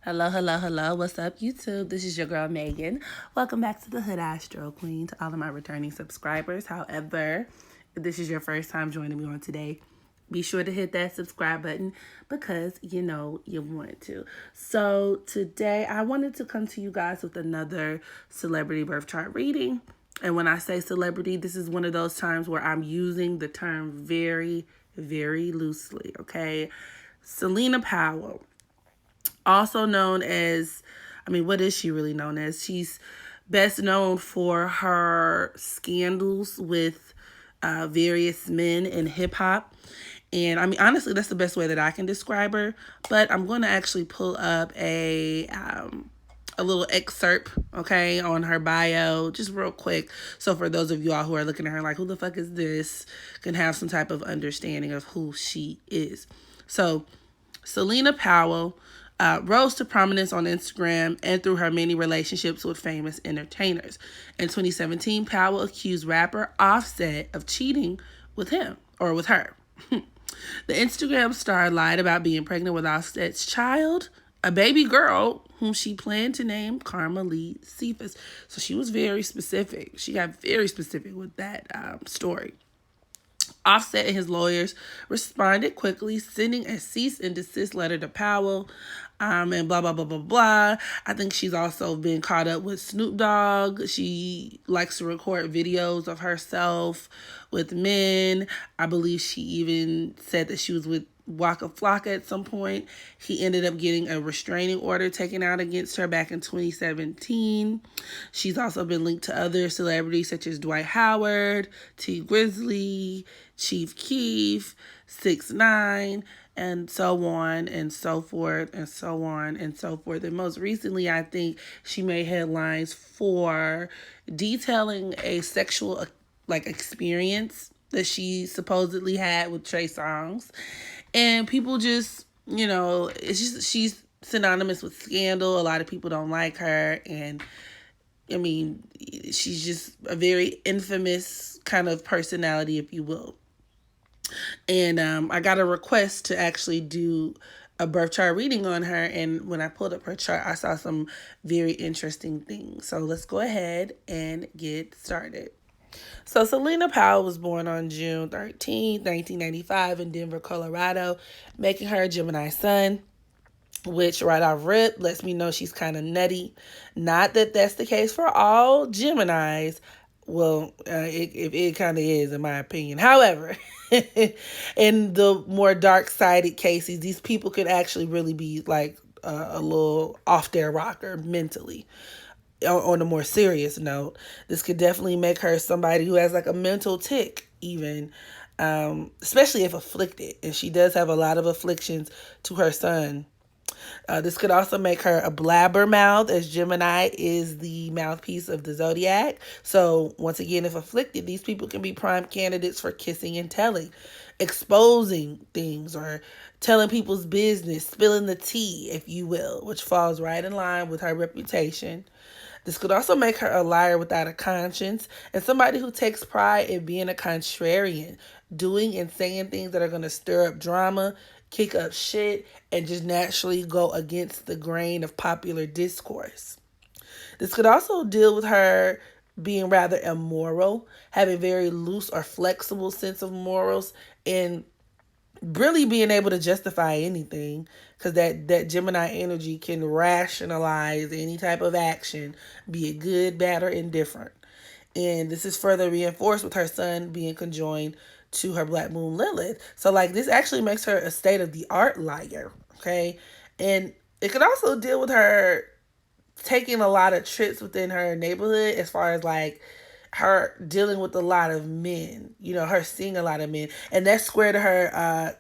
Hello, hello, hello. What's up, YouTube? This is your girl, Megan. Welcome back to the Hood Astro Queen, to all of my returning subscribers. However, if this is your first time joining me on today, be sure to hit that subscribe button because you know you want to. So today I wanted to come to you guys with another celebrity birth chart reading. And when I say celebrity, this is one of those times where I'm using the term very, very loosely, okay? Celina Powell, also known as, what is she really known as? She's best known for her scandals with various men in hip hop. And honestly, that's the best way that I can describe her. But I'm going to actually pull up a little excerpt, okay, on her bio, just real quick. So for those of you all who are looking at her like, who the fuck is this, can have some type of understanding of who she is. So Celina Powell rose to prominence on Instagram and through her many relationships with famous entertainers. In 2017, Powell accused rapper Offset of cheating with him or with her. The Instagram star lied about being pregnant with Offset's child, a baby girl whom she planned to name Karma Lee Cephas. So she was very specific. She got very specific with that story. Offset and his lawyers responded quickly, sending a cease and desist letter to Powell, and blah, blah, blah, blah, blah. I think she's also been caught up with Snoop Dogg. She likes to record videos of herself with men. I believe she even said that she was with Waka Flocka at some point. He ended up getting a restraining order taken out against her back in 2017. She's also been linked to other celebrities such as Dwight Howard, T. Grizzly, Chief Keef, 6ix9ine, and so on and so forth and so on and so forth. And most recently, I think she made headlines for detailing a sexual experience that she supposedly had with Trey Songz. And people just, it's just, she's synonymous with scandal. A lot of people don't like her. And she's just a very infamous kind of personality, if you will. And I got a request to actually do a birth chart reading on her. And when I pulled up her chart, I saw some very interesting things. So let's go ahead and get started. So Celina Powell was born on June 13th, 1995 in Denver, Colorado, making her a Gemini sun, which right off rip lets me know she's kind of nutty. Not that that's the case for all Geminis. Well, it kind of is, in my opinion. However, in the more dark-sided cases, these people could actually really be like a little off their rocker mentally. On a more serious note, this could definitely make her somebody who has like a mental tick, even, especially if afflicted. And she does have a lot of afflictions to her sun. This could also make her a blabbermouth, as Gemini is the mouthpiece of the zodiac. So once again, if afflicted, these people can be prime candidates for kissing and telling, exposing things, or telling people's business, spilling the tea, if you will, which falls right in line with her reputation. This could also make her a liar without a conscience and somebody who takes pride in being a contrarian, doing and saying things that are going to stir up drama, kick up shit, and just naturally go against the grain of popular discourse. This could also deal with her being rather immoral, having very loose or flexible sense of morals, and really being able to justify anything, because that Gemini energy can rationalize any type of action, be it good, bad, or indifferent. And this is further reinforced with her sun being conjoined to her black moon Lilith. So this actually makes her a state-of-the-art liar, okay? And it could also deal with her taking a lot of trips within her neighborhood, as far as her dealing with a lot of men, her seeing a lot of men. And that's square to her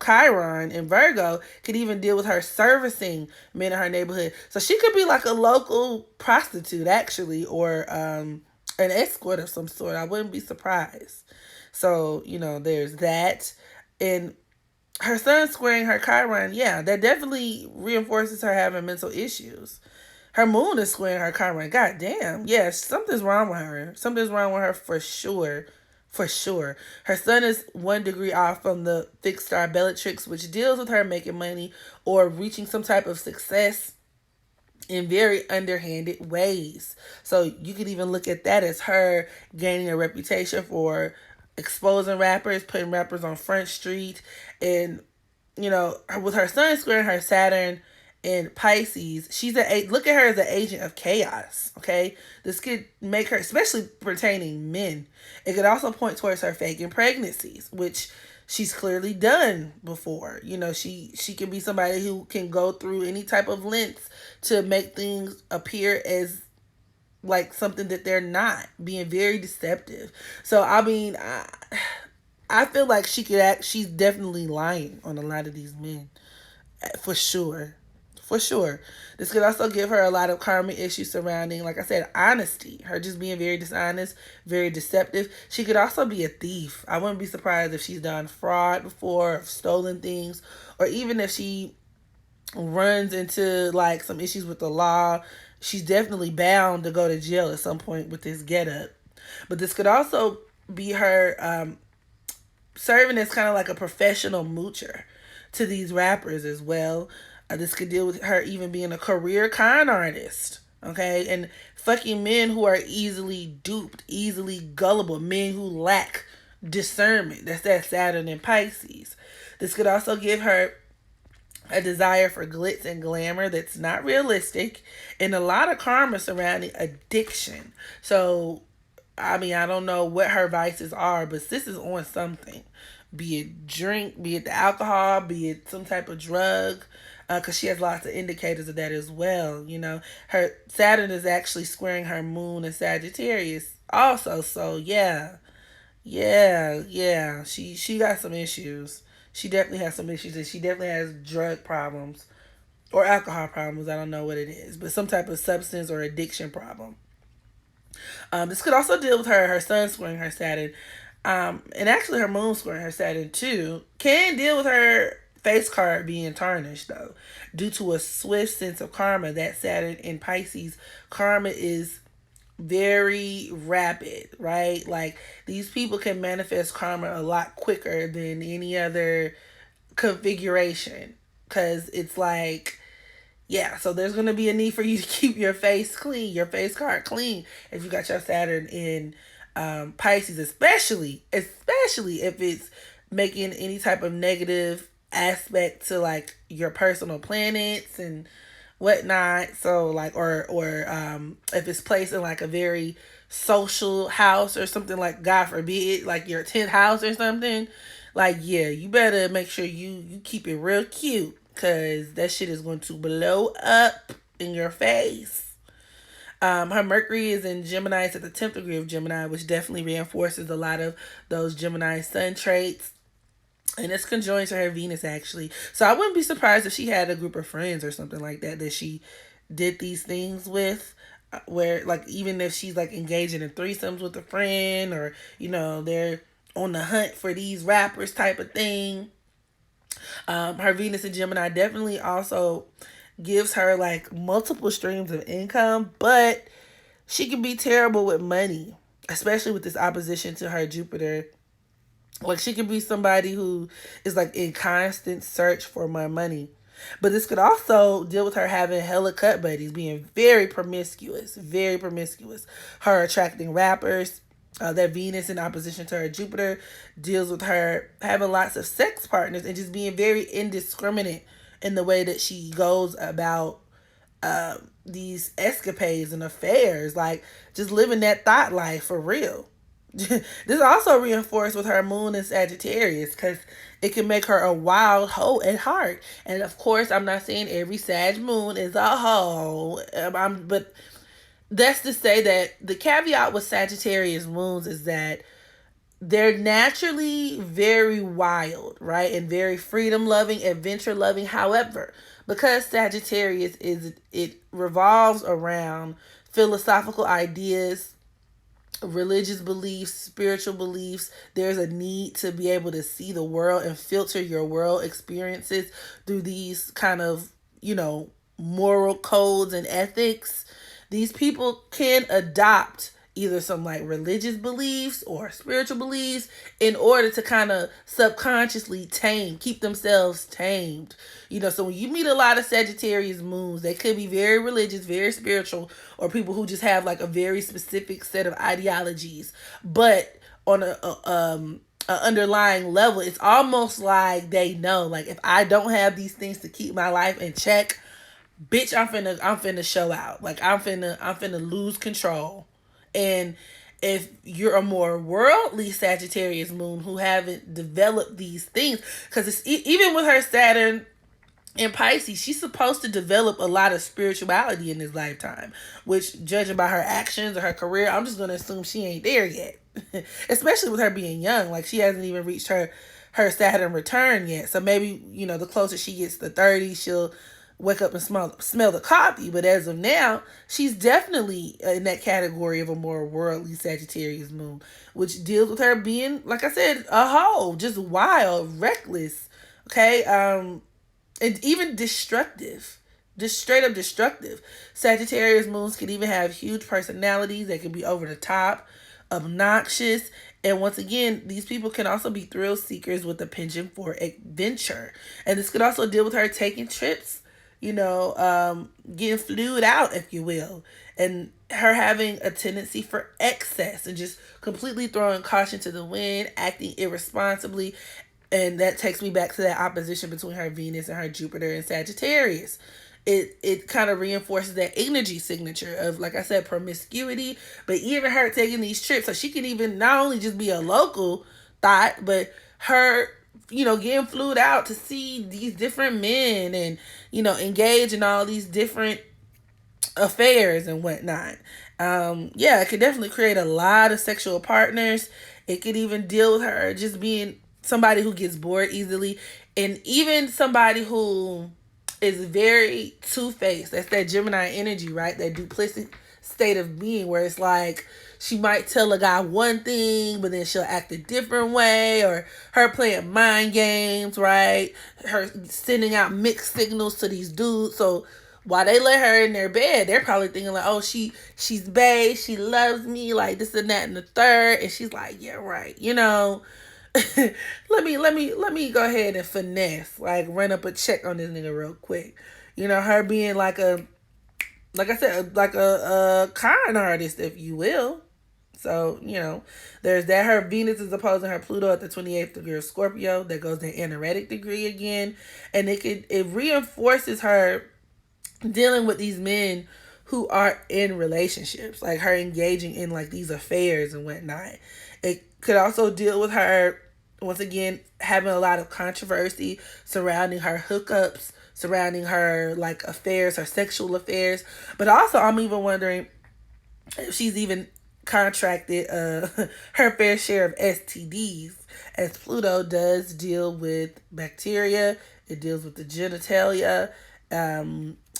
Chiron in Virgo, could even deal with her servicing men in her neighborhood. So she could be like a local prostitute, actually, or an escort of some sort. I wouldn't be surprised. So, there's that. And her sun squaring her Chiron, yeah, that definitely reinforces her having mental issues. Her moon is squaring her Chiron. God damn. Yeah, something's wrong with her. Something's wrong with her for sure. For sure. Her sun is 1 degree off from the fixed star Bellatrix, which deals with her making money or reaching some type of success in very underhanded ways. So you could even look at that as her gaining a reputation for exposing rappers, putting rappers on Front Street, and with her sun squaring her Saturn in Pisces, look at her as an agent of chaos. Okay, this could make her, especially pertaining men. It could also point towards her faking pregnancies, which she's clearly done before. She can be somebody who can go through any type of lengths to make things appear as like something that they're not, being very deceptive. So I mean, I feel like she's definitely lying on a lot of these men, for sure. For sure. This could also give her a lot of karma issues surrounding, like I said, honesty. Her just being very dishonest, very deceptive. She could also be a thief. I wouldn't be surprised if she's done fraud before, stolen things, or even if she runs into like some issues with the law. She's definitely bound to go to jail at some point with this getup. But this could also be her serving as kind of like a professional moocher to these rappers as well. This could deal with her even being a career con artist, okay? And fucking men who are easily duped, easily gullible, men who lack discernment. That's that Saturn in Pisces. This could also give her a desire for glitz and glamour that's not realistic, and a lot of karma surrounding addiction. So, I mean, I don't know what her vices are, but this is on something. Be it drink, be it the alcohol, be it some type of drug, because she has lots of indicators of that as well. Her Saturn is actually squaring her moon in Sagittarius also. So yeah. She got some issues. She definitely has some issues, and she definitely has drug problems or alcohol problems. I don't know what it is, but some type of substance or addiction problem. This could also deal with her sun squaring her Saturn, and actually her moon squaring her Saturn too. Can deal with her face card being tarnished though, due to a swift sense of karma. That Saturn in Pisces, karma is very rapid, right? Like, these people can manifest karma a lot quicker than any other configuration, because it's like, yeah, so there's going to be a need for you to keep your face clean, your face card clean, if you got your Saturn in Pisces, especially if it's making any type of negative aspect to like your personal planets and whatnot. So like, or if it's placed in like a very social house or something, like God forbid, like your 10th house or something, like, yeah, you better make sure you keep it real cute, because that shit is going to blow up in your face. Her Mercury is in Gemini. It's at the 10th degree of Gemini, which definitely reinforces a lot of those Gemini sun traits. And it's conjoined to her Venus, actually. So I wouldn't be surprised if she had a group of friends or something like that she did these things with. Where, like, even if she's, like, engaging in threesomes with a friend, or, they're on the hunt for these rappers type of thing. Her Venus in Gemini definitely also gives her, like, multiple streams of income. But she can be terrible with money, especially with this opposition to her Jupiter. Like, she could be somebody who is like in constant search for more money. But this could also deal with her having hella cut buddies, being very promiscuous, very promiscuous. Her attracting rappers. That Venus in opposition to her Jupiter deals with her having lots of sex partners and just being very indiscriminate in the way that she goes about these escapades and affairs. Like, just living that thought life for real. This also reinforced with her moon in Sagittarius, because it can make her a wild hoe at heart. And of course, I'm not saying every Sag moon is a hoe, but that's to say that the caveat with Sagittarius moons is that they're naturally very wild, right? And very freedom loving, adventure loving. However, because Sagittarius it revolves around philosophical ideas, religious beliefs, spiritual beliefs, there's a need to be able to see the world and filter your world experiences through these kind of, moral codes and ethics. These people can adopt either some like religious beliefs or spiritual beliefs in order to kind of subconsciously keep themselves tamed. So when you meet a lot of Sagittarius moons, they could be very religious, very spiritual, or people who just have like a very specific set of ideologies. But on a underlying level, it's almost like they know, like, if I don't have these things to keep my life in check, bitch, I'm finna show out. Like, I'm finna lose control. And if you're a more worldly Sagittarius moon who haven't developed these things, because it's even with her Saturn in Pisces, she's supposed to develop a lot of spirituality in this lifetime, which, judging by her actions or her career, I'm just gonna assume she ain't there yet. Especially with her being young, like, she hasn't even reached her Saturn return yet. So maybe, the closer she gets to 30, she'll wake up and smell the coffee. But as of now, she's definitely in that category of a more worldly Sagittarius moon, which deals with her being, like I said, a hoe, just wild, reckless, okay, and even destructive. Just straight up destructive. Sagittarius moons can even have huge personalities. They can be over the top, obnoxious. And once again, these people can also be thrill seekers with a penchant for adventure. And this could also deal with her taking trips, getting flued out, if you will. And her having a tendency for excess and just completely throwing caution to the wind, acting irresponsibly. And that takes me back to that opposition between her Venus and her Jupiter in Sagittarius. It kind of reinforces that energy signature of, like I said, promiscuity, but even her taking these trips. So she can even not only just be a local thought, but her, getting flued out to see these different men and, engage in all these different affairs and whatnot. It could definitely create a lot of sexual partners. It could even deal with her just being somebody who gets bored easily, and even somebody who is very two-faced. That's that Gemini energy, right? That duplicit state of being, where it's like she might tell a guy one thing, but then she'll act a different way, or her playing mind games, right? Her sending out mixed signals to these dudes. So while they let her in their bed, they're probably thinking like, oh, she's bae, she loves me, like this and that and the third. And she's like, yeah, right. let me go ahead and finesse, like run up a check on this nigga real quick. Her being like a con artist, if you will. So, there's that. Her Venus is opposing her Pluto at the 28th degree of Scorpio. That goes to anaretic degree again. And it reinforces her dealing with these men who are in relationships, like her engaging in like these affairs and whatnot. It could also deal with her, once again, having a lot of controversy surrounding her hookups, surrounding her like affairs, her sexual affairs. But also, I'm even wondering if she's even contracted her fair share of STDs, as Pluto does deal with bacteria. It deals with the genitalia.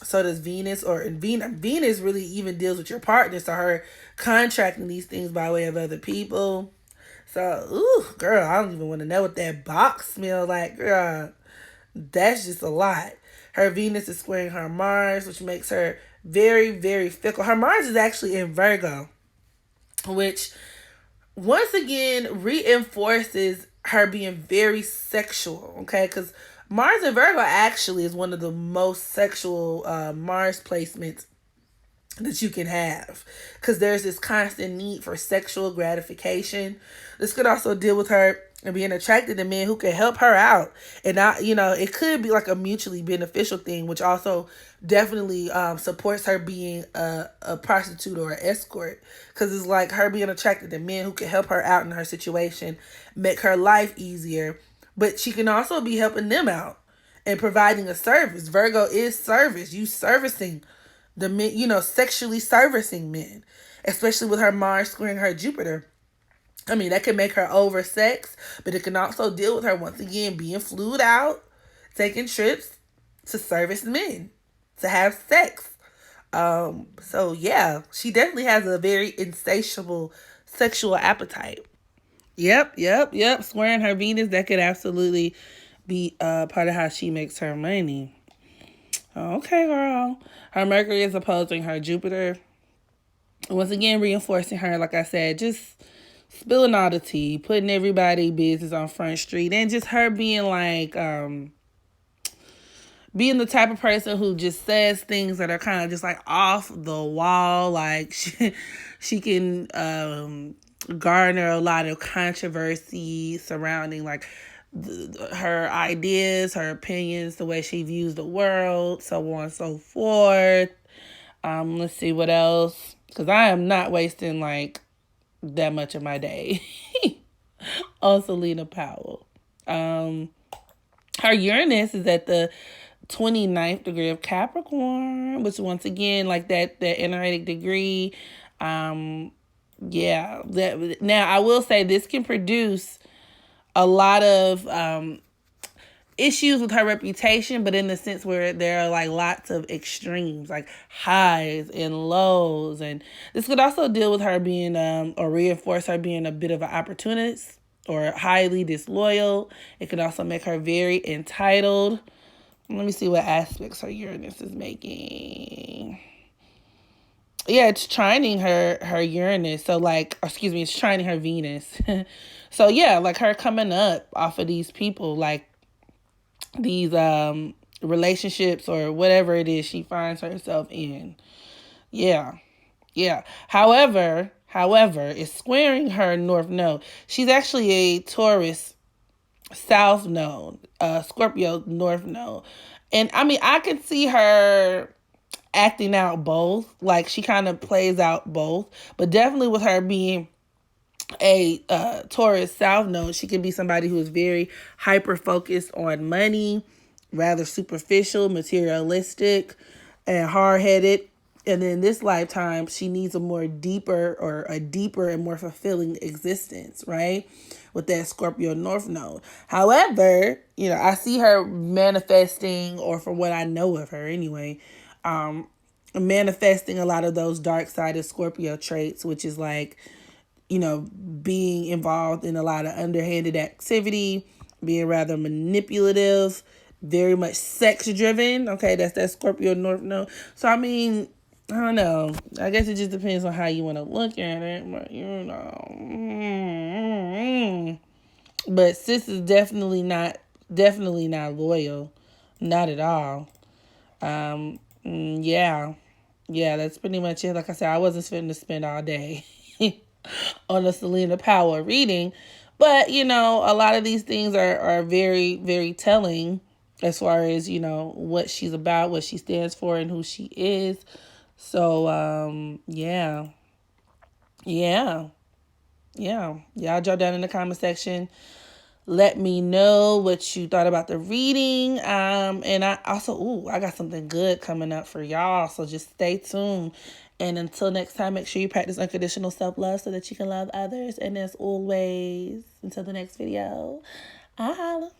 So does Venus, Venus really even deals with your partner. So her contracting these things by way of other people. So, ooh, girl, I don't even want to know what that box smells like. Girl, that's just a lot. Her Venus is squaring her Mars, which makes her very, very fickle. Her Mars is actually in Virgo, which once again reinforces her being very sexual, okay? Because Mars in Virgo actually is one of the most sexual Mars placements that you can have, because there's this constant need for sexual gratification. This could also deal with her and being attracted to men who can help her out, and it could be like a mutually beneficial thing, which also definitely supports her being a prostitute or an escort, because it's like her being attracted to men who can help her out in her situation, make her life easier, but she can also be helping them out and providing a service. Virgo is service. You servicing the men, sexually servicing men, especially with her Mars squaring her Jupiter. I mean, that can make her oversexed, but it can also deal with her, once again, being flued out, taking trips to service men, to have sex. So yeah, she definitely has a very insatiable sexual appetite. Yep. Squaring her Venus, that could absolutely be part of how she makes her money. Okay, girl. Her Mercury is opposing her Jupiter Once again, reinforcing her, like I said, just spilling all the tea, putting everybody business on Front Street, and just her being like, being the type of person who just says things that are kind of just like off the wall. Like she can garner a lot of controversy surrounding like her ideas, her opinions, the way she views the world, so on and so forth. Let's see what else, because I am not wasting like that much of my day on Celina Powell. Her Uranus is at the 29th degree of Capricorn, which once again, like that energetic degree. Yeah, that now I will say this can produce a lot of issues with her reputation, but in the sense where there are like lots of extremes, like highs and lows. And this could also deal with her being or reinforce her being a bit of an opportunist or highly disloyal. It could also make her very entitled. Let me see what aspects her Uranus is making. Yeah, it's trining her Uranus. So like, excuse me, it's trining her Venus. So yeah, like her coming up off of these people, like these relationships or whatever it is she finds herself in. Yeah. Yeah. However, it's squaring her North Node. She's actually a Taurus South Node, Scorpio North Node. And I mean, I could see her acting out both. Like she kind of plays out both, but definitely with her being a Taurus South Node, she can be somebody who is very hyper focused on money, rather superficial, materialistic, and hard headed. And then this lifetime, she needs a deeper and more fulfilling existence, right? With that Scorpio North Node. However, I see her manifesting, or from what I know of her anyway, manifesting a lot of those dark sided Scorpio traits, which is like, being involved in a lot of underhanded activity, being rather manipulative, very much sex driven. Okay, that's that Scorpio North Node. So, I mean, I don't know. I guess it just depends on how you want to look at it, but But sis is definitely not loyal. Not at all. Yeah. Yeah, that's pretty much it. Like I said, I wasn't fitting to spend all day on a Celina Powell reading. But, a lot of these things are very, very telling as far as, what she's about, what she stands for, and who she is. So, yeah. Yeah. Yeah. Y'all drop down in the comment section. Let me know what you thought about the reading. And I also, I got something good coming up for y'all. So just stay tuned. And until next time, make sure you practice unconditional self-love so that you can love others. And as always, until the next video, I holla.